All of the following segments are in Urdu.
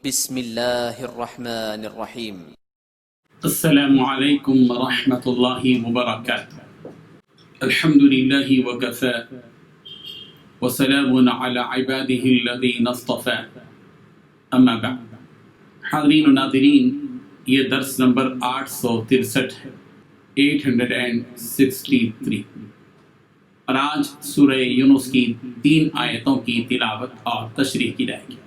بسم اللہ الرحمن الرحیم۔ السلام علیکم ورحمۃ اللہ وبرکاتہ۔ الحمد للہ وکفی وسلام علی عبادہ الذین اصطفی، اما بعد۔ حاضرین و ناظرین، یہ درس نمبر 863 ہے، 863، اور آج سورہ یونس کی 3 آیتوں کی تلاوت اور تشریح کی جائے گی۔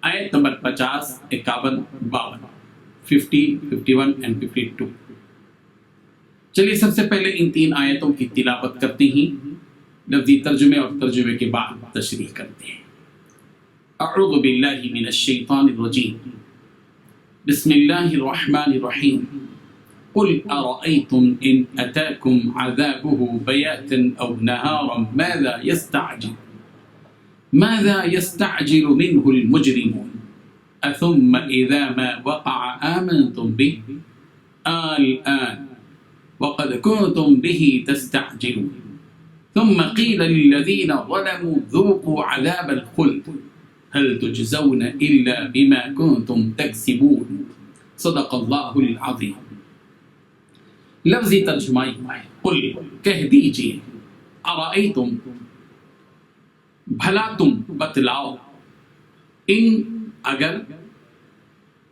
آیت نمبر 50، 51، 52، 50، 51 and 52۔ چلیے سب سے پہلے ان 3 آیتوں کی تلاوت کرتے ہیں، لفظی ترجمے اور ترجمے کے بعد تشریح کرتے ہیں۔ اعوذ باللہ من الشیطان الرجیم، بسم اللہ الرحمن الرحیم۔ قل ارأيتم ان اتاكم عذابه بياتا او نهارا ماذا يستعجل منه المجرمون أثم إذا ما وقع آمنتم به الآن وقد كنتم به تستعجلون ثم قيل للذين ظلموا ذوقوا عذاب الخلد هل تجزون إلا بما كنتم تكسبون صدق الله العظيم۔ لفظی ترجمہ ہے، قل کہہ دیجئے، ارأیتم بھلا تم بتلاؤ، ان اگر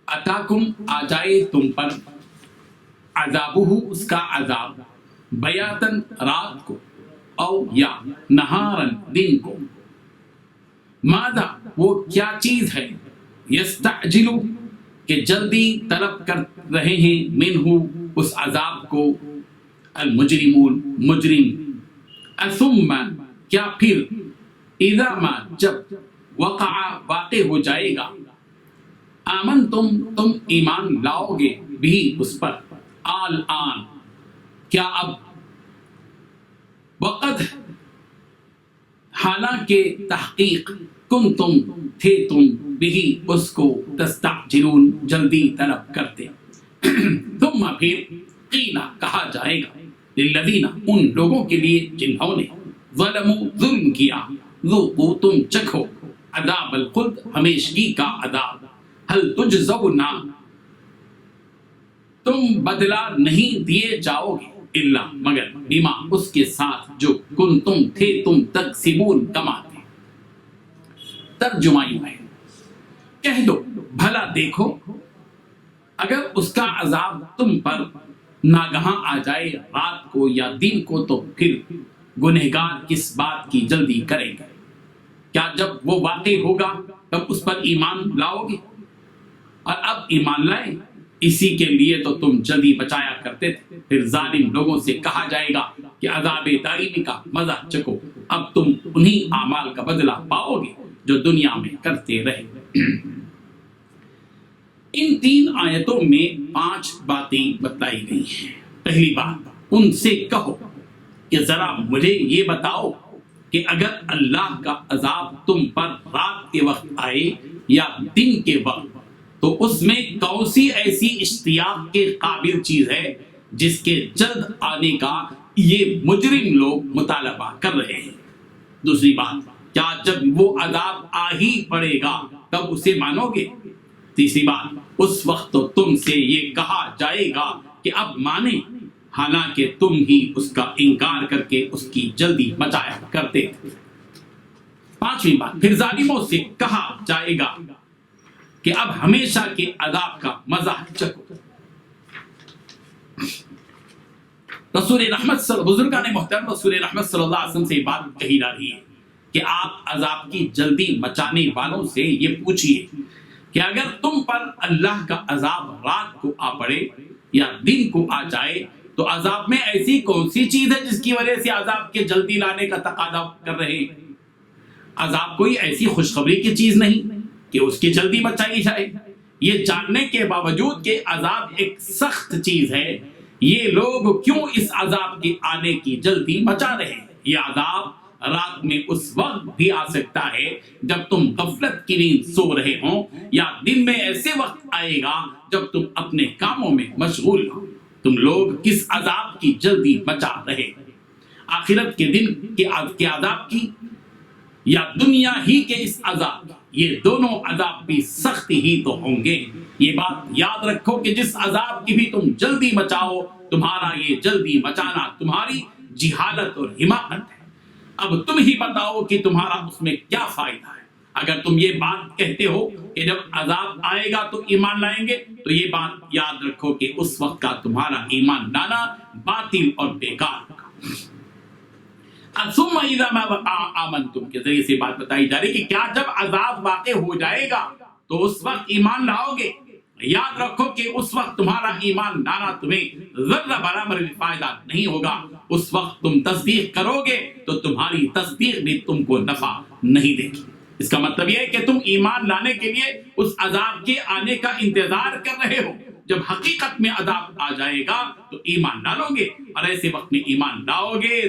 اتاکم آ جائے تم پر، عذابہ اس کا عذاب، بیاتن رات کو، او یا نہارن دن کو، ماذا وہ کیا چیز ہے، یستعجلو کہ جلدی طلب کر رہے ہیں، منہ اس عذاب کو، المجرمون مجرم، اثم کیا پھر، اذا ما جب، وقع واقع ہو جائے گا، آمن تم ایمان لاؤ گے، بھی اس پر، آن کیا اب، وقد حالانکہ تحقیق، تم تھے تم بھی اس کو، تستعجلون جلدی طلب کرتے، ثم پھر قیل کہا جائے گا، للذین ان لوگوں کے لیے جنہوں نے ظلموا ظلم کیا، ذوقوا تم چکھو، عذاب الخلد ہمیشگی کا عذاب، هل تجزون تم بدلہ نہیں دیے جاؤ گے، الا مگر، بما اس کے ساتھ جو کنتم تھے تم تکسبون کماتے۔ ترجمہ یوں ہے، کہہ دو بھلا دیکھو، اگر اس کا عذاب تم پر ناگہاں آ جائے رات کو یا دن کو، تو پھر گنہگار کس بات کی جلدی کریں گے؟ کیا جب وہ واقع ہوگا تب اس پر ایمان لاؤ گے؟ اور اب ایمان لائے، اسی کے لیے تو تم جلدی بچایا کرتے تھے۔ پھر ظالم لوگوں سے کہا جائے گا کہ عذاب دائمی کا مزہ چکھو، اب تم انہی اعمال کا بدلہ پاؤ گے جو دنیا میں کرتے رہے۔ ان 3 آیتوں میں 5 باتیں بتلائی گئی ہیں۔ پہلی بات، ان سے کہو کہ ذرا مجھے یہ بتاؤ کہ اگر اللہ کا عذاب تم پر رات کے وقت آئے یا دن کے وقت، تو اس میں کون سی ایسی اشتیاق کے قابل چیز ہے جس کے جلد آنے کا یہ مجرم لوگ مطالبہ کر رہے ہیں؟ دوسری بات، کیا جب وہ عذاب آ ہی پڑے گا تب اسے مانو گے؟ تیسری بات، اس وقت تو تم سے یہ کہا جائے گا کہ اب مانیں، حالانکہ تم ہی اس کا انکار کر کے اس کی جلدی بچایا کرتے تھے۔ 5ویں بات، پھر ظالموں سے کہا جائے گا کہ اب ہمیشہ کے عذاب کا مزہ چکھو۔ رسول رحمت بزرگان محترم رسول رحمت صلی اللہ علیہ وسلم سے بات کہی جا رہی ہے کہ آپ عذاب کی جلدی مچانے والوں سے یہ پوچھئے کہ اگر تم پر اللہ کا عذاب رات کو آ پڑے یا دن کو آ جائے، تو عذاب میں ایسی کون سی چیز ہے جس کی وجہ سے عذاب کے جلدی لانے کا تقاضا کر رہے ہیں؟ عذاب کوئی ایسی خوشخبری کی چیز نہیں کہ اس کی جلدی بچائی جائے۔ یہ جاننے کے باوجود کہ عذاب ایک سخت چیز ہے، یہ لوگ کیوں اس عذاب کے آنے کی جلدی مچا رہے ہیں؟ یہ عذاب رات میں اس وقت بھی آ سکتا ہے جب تم غفلت کی نیند سو رہے ہوں، یا دن میں ایسے وقت آئے گا جب تم اپنے کاموں میں مشغول ہو۔ تم لوگ کس عذاب کی جلدی بچا رہے؟ آخرت کے دن کے عذاب کی، یا دنیا ہی کے اس عذاب کی؟ یہ دونوں عذاب بھی سخت ہی تو ہوں گے۔ یہ بات یاد رکھو کہ جس عذاب کی بھی تم جلدی مچاؤ، تمہارا یہ جلدی مچانا تمہاری جہالت اور حماقت ہے۔ اب تم ہی بتاؤ کہ تمہارا اس میں کیا فائدہ ہے۔ اگر تم یہ بات کہتے ہو کہ جب عذاب آئے گا تو ایمان لائیں گے، تو یہ بات یاد رکھو کہ اس وقت کا تمہارا ایمان لانا باطل اور بیکار ہوگا۔ ثم اذا ما وقع آمنتم کے ذریعے سے بات بتائی جا رہی کہ کیا جب عذاب واقع ہو جائے گا تو اس وقت ایمان لاؤ گے؟ یاد رکھو کہ اس وقت تمہارا ایمان لانا تمہیں ذرہ برابر بھی فائدہ نہیں ہوگا۔ اس وقت تم تصدیق کرو گے تو تمہاری تصدیق بھی تم کو نفع نہیں دے گی۔ اس کا مطلب یہ ہے کہ تم ایمان لانے کے لیے اس عذاب کے آنے کا انتظار کر رہے ہو۔ جب حقیقت میں عذاب آ جائے گا تو ایمان ڈالو گے، اور ایسے وقت میں ایمان لاؤ گے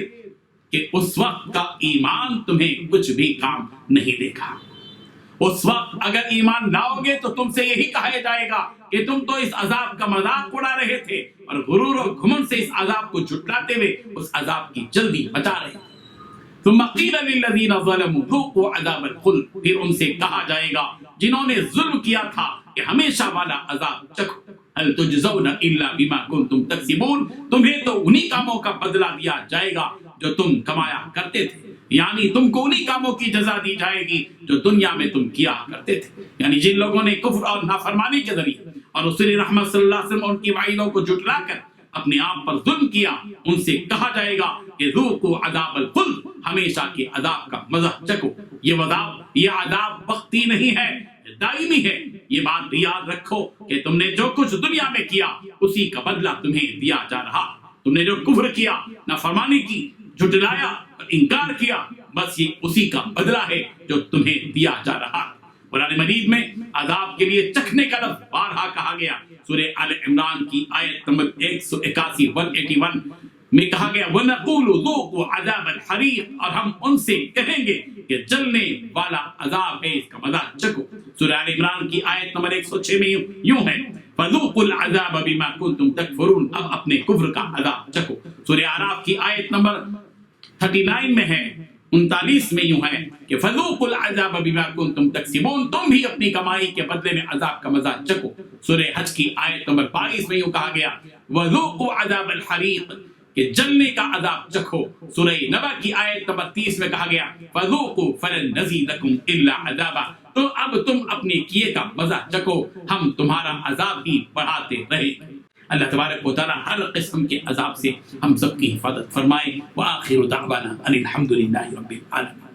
کہ اس وقت کا ایمان تمہیں کچھ بھی کام نہیں دے گا۔ اس وقت اگر ایمان لاؤ گے تو تم سے یہی کہا جائے گا کہ تم تو اس عذاب کا مذاق اڑا رہے تھے اور غرور و گھمنڈ سے اس عذاب کو جھٹلاتے ہوئے اس عذاب کی جلدی بچا رہے تھے۔ ثم قیل للذین ظلموا ذوقوا عذاب الخلد، پھر ان سے کہا جائے گا جنہوں نے ظلم کیا تھا کہ ہمیشہ والا عذاب چکھو۔ هل تجزون الا بما کنتم تکسبون، تمہیں تو انہی کاموں کا بدلہ دیا جائے گا جو تم کمایا کرتے تھے، یعنی تم کو انہی کاموں کی جزا دی جائے گی جو دنیا میں تم کیا کرتے تھے۔ یعنی جن لوگوں نے کفر اور نافرمانی کے ذریعے اور رسول رحمت صلی اللہ علیہ وسلم اور ان کی وعیدوں کو جھٹلا کر اپنے آپ پر ظلم کیا، ان سے کہا جائے گا کہ ذوقوا عذاب الخلد، ہمیشہ کے عذاب کا مزہ چکھو۔ یہ عذاب وقتی نہیں ہے، دائمی ہے۔ یہ بات یاد رکھو کہ تم نے جو کچھ دنیا میں کیا اسی کا بدلہ تمہیں دیا جا رہا۔ تم نے جو کفر کیا، نافرمانی کی، جھٹلایا اور انکار کیا، بس یہ اسی کا بدلہ ہے جو تمہیں دیا جا رہا۔ قرآن مجید میں عذاب کے لیے چکھنے کا لفظ بارہا کہا گیا۔ سورہ آل عمران کی آیت نمبر 181 181 میں کہا گیا وَنَقُولُ ذُوقُوا عَذَابَ الْحَرِيقِ، اور ہم ان سے کہیں گے کہ جلنے والا عذاب ہے، اس کا مزہ چکھو۔ سورہ آل عمران کی آیت نمبر 106 میں یوں ہے فَذُوقُوا الْعَذَابَ بِمَا كُنتُمْ تَكْفُرُونَ، اب اپنے کفر کا عذاب چکھو۔ سورہ اعراف کی آیت نمبر 39 میں ہے 39 میں یوں ہے کہ فَذُوقُوا الْعَذَابَ بِمَا كُنتُمْ تَكْسِبُونَ، تم بھی اپنی کمائی کے بدلے میں عذاب کا مزہ چکھو۔ سورہ حج کی آیت نمبر 22 میں یوں کہا گیا وَذُوقُوا عَذَابَ الْحَرِيقِ، کہ جلنے کا عذاب چکھو۔ سورہ نبا کی آیت نمبر 30 میں کہا گیا فَذُوقُوا فَلَن نَزِيدَكُمْ إِلَّا عَذَابًا، تو اب تم اپنے کیے کا مزہ چکھو، ہم تمہارا عذاب ہی بڑھاتے رہیں گے۔ اللہ تبارک و تعالی ہر قسم کے عذاب سے ہم سب کی حفاظت فرمائے۔ وآخر دعوانا ان الحمد للہ رب العالمین۔